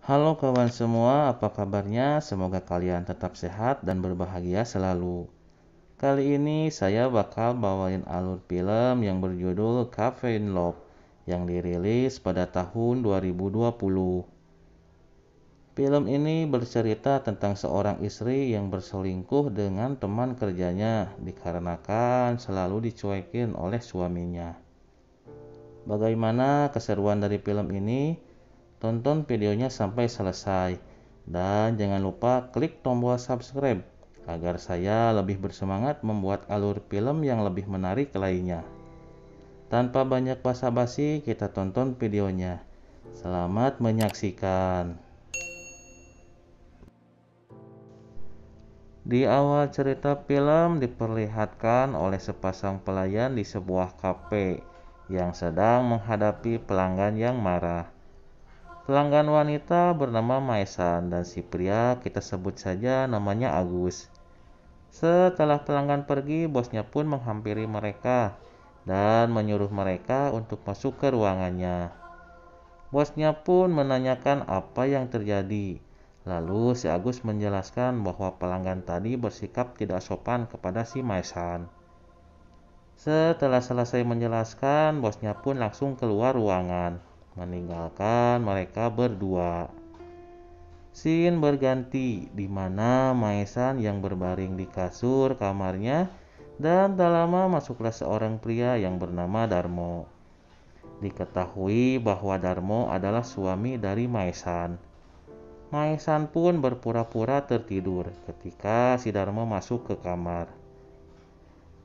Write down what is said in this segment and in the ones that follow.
Halo kawan semua, apa kabarnya? Semoga kalian tetap sehat dan berbahagia selalu. Kali ini saya bakal bawain alur film yang berjudul Cafe in Love yang dirilis pada tahun 2020. Film ini bercerita tentang seorang istri yang berselingkuh dengan teman kerjanya dikarenakan selalu dicuekin oleh suaminya. Bagaimana keseruan dari film ini? Tonton videonya sampai selesai dan jangan lupa klik tombol subscribe agar saya lebih bersemangat membuat alur film yang lebih menarik lainnya. Tanpa banyak basa-basi, kita tonton videonya. Selamat menyaksikan. Di awal cerita film diperlihatkan oleh sepasang pelayan di sebuah kafe yang sedang menghadapi pelanggan yang marah. Pelanggan wanita bernama Maesan dan si pria kita sebut saja namanya Agus. Setelah pelanggan pergi, bosnya pun menghampiri mereka dan menyuruh mereka untuk masuk ke ruangannya. Bosnya pun menanyakan apa yang terjadi. Lalu si Agus menjelaskan bahwa pelanggan tadi bersikap tidak sopan kepada si Maesan. Setelah selesai menjelaskan, bosnya pun langsung keluar ruangan, meninggalkan mereka berdua. Scene berganti di mana Maesan yang berbaring di kasur kamarnya dan tak lama masuklah seorang pria yang bernama Darmo. Diketahui bahwa Darmo adalah suami dari Maesan. Maesan pun berpura-pura tertidur ketika si Darmo masuk ke kamar.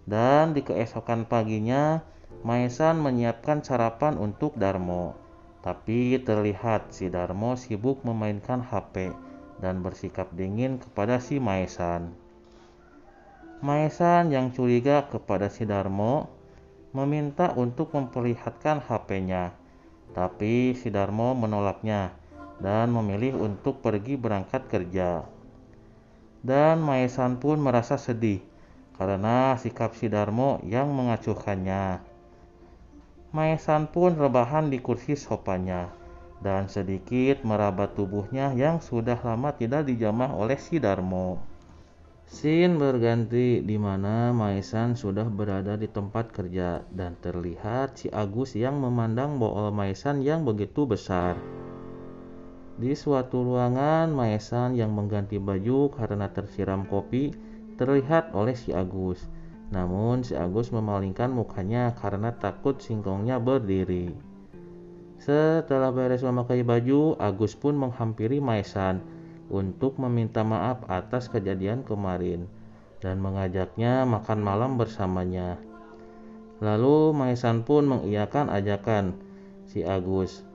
Dan di keesokan paginya, Maesan menyiapkan sarapan untuk Darmo. Tapi terlihat si Darmo sibuk memainkan HP dan bersikap dingin kepada si Maesan. Maesan yang curiga kepada si Darmo meminta untuk memperlihatkan HP-nya. Tapi si Darmo menolaknya dan memilih untuk pergi berangkat kerja. Dan Maesan pun merasa sedih karena sikap si Darmo yang mengacuhkannya. Maesan pun rebahan di kursi sofanya dan sedikit meraba tubuhnya yang sudah lama tidak dijamah oleh si Darmo. Scene berganti di mana Maesan sudah berada di tempat kerja dan terlihat si Agus yang memandang bool Maesan yang begitu besar. Di suatu ruangan, Maesan yang mengganti baju karena tersiram kopi terlihat oleh si Agus. Namun si Agus memalingkan mukanya karena takut singkongnya berdiri. Setelah beres memakai baju, Agus pun menghampiri Maesan untuk meminta maaf atas kejadian kemarin dan mengajaknya makan malam bersamanya. Lalu Maesan pun mengiyakan ajakan si Agus.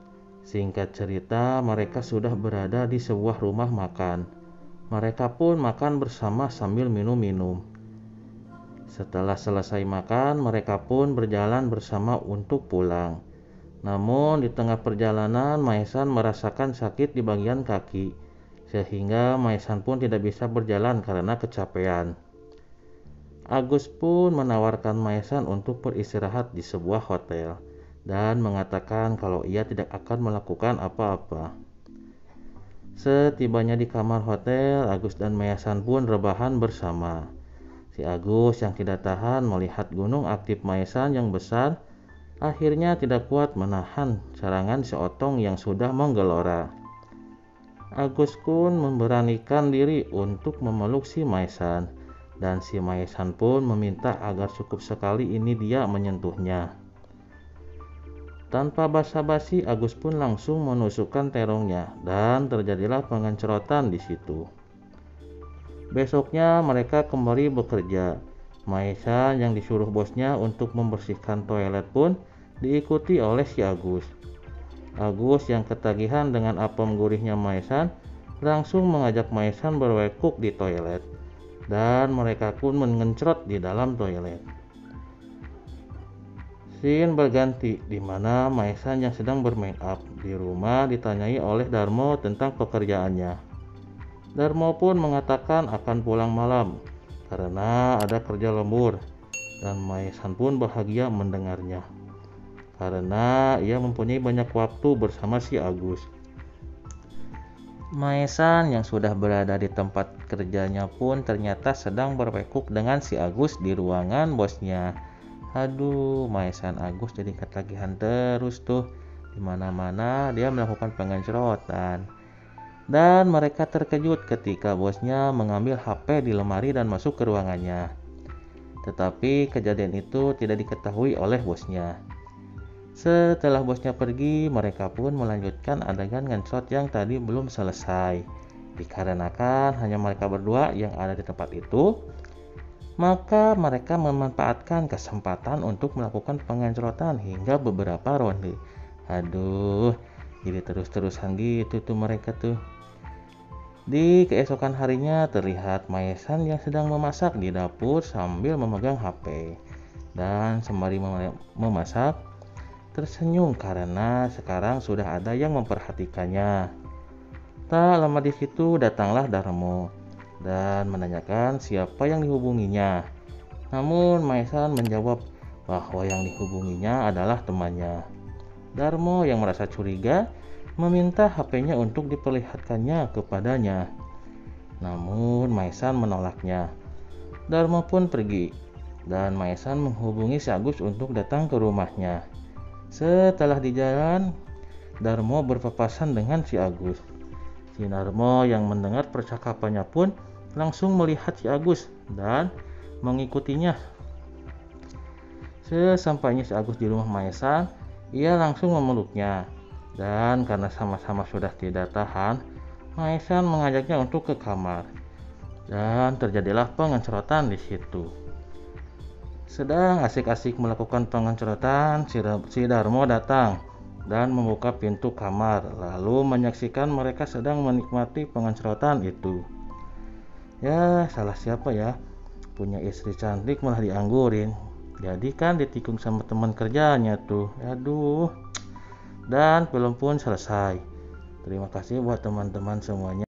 Singkat cerita, mereka sudah berada di sebuah rumah makan. Mereka pun makan bersama sambil minum-minum. Setelah selesai makan, mereka pun berjalan bersama untuk pulang. Namun di tengah perjalanan, Maesan merasakan sakit di bagian kaki, sehingga Maesan pun tidak bisa berjalan karena kecapean. Agus pun menawarkan Maesan untuk beristirahat di sebuah hotel dan mengatakan kalau ia tidak akan melakukan apa-apa. Setibanya di kamar hotel, Agus dan Maesan pun rebahan bersama. Si Agus yang tidak tahan melihat gunung aktif Maesan yang besar, akhirnya tidak kuat menahan serangan si Otong yang sudah menggelora. Agus pun memberanikan diri untuk memeluk si Maesan, dan si Maesan pun meminta agar cukup sekali ini dia menyentuhnya. Tanpa basa-basi, Agus pun langsung menusukkan terongnya dan terjadilah pengencerotan di situ. Besoknya mereka kembali bekerja. Maesan yang disuruh bosnya untuk membersihkan toilet pun diikuti oleh si Agus. Agus yang ketagihan dengan apem gurihnya Maesan langsung mengajak Maesan berwekuk di toilet dan mereka pun mengencrot di dalam toilet. Scene berganti di mana Maesan yang sedang bermake up di rumah ditanyai oleh Darmo tentang pekerjaannya. Darmo pun mengatakan akan pulang malam karena ada kerja lembur dan Maesan pun bahagia mendengarnya karena ia mempunyai banyak waktu bersama si Agus. Maesan yang sudah berada di tempat kerjanya pun ternyata sedang berpekuk dengan si Agus di ruangan bosnya. Aduh, Maesan Agus jadi ketagihan terus tuh. Di mana-mana dia melakukan pengencerotan. Dan mereka terkejut ketika bosnya mengambil HP di lemari dan masuk ke ruangannya. Tetapi kejadian itu tidak diketahui oleh bosnya. Setelah bosnya pergi, mereka pun melanjutkan adegan ngenshot yang tadi belum selesai. Dikarenakan hanya mereka berdua yang ada di tempat itu, maka mereka memanfaatkan kesempatan untuk melakukan pengencerotan hingga beberapa ronde. Aduh, jadi terus-terusan gitu tuh mereka tuh. Di keesokan harinya terlihat Maesan yang sedang memasak di dapur sambil memegang HP. Dan sembari memasak, tersenyum karena sekarang sudah ada yang memperhatikannya. Tak lama di situ datanglah Darmo dan menanyakan siapa yang dihubunginya. Namun Maesan menjawab bahwa yang dihubunginya adalah temannya. Darmo yang merasa curiga meminta HP-nya untuk diperlihatkannya kepadanya. Namun Maesan menolaknya. Darmo pun pergi dan Maesan menghubungi si Agus untuk datang ke rumahnya. Setelah di jalan, Darmo berpapasan dengan si Agus. Si Darmo yang mendengar percakapannya pun langsung melihat si Agus dan mengikutinya. Sesampainya si Agus di rumah Maesan, ia langsung memeluknya. Dan karena sama-sama sudah tidak tahan, Maesan mengajaknya untuk ke kamar. Dan terjadilah pengencerotan di situ. Sedang asik-asik melakukan pengencerotan, si Darmo datang dan membuka pintu kamar, lalu menyaksikan mereka sedang menikmati pengencerotan itu. Ya, salah siapa ya? Punya istri cantik malah dianggurin. Jadi kan ditikung sama teman kerjanya tuh. Aduh. Dan film pun selesai. Terima kasih buat teman-teman semuanya.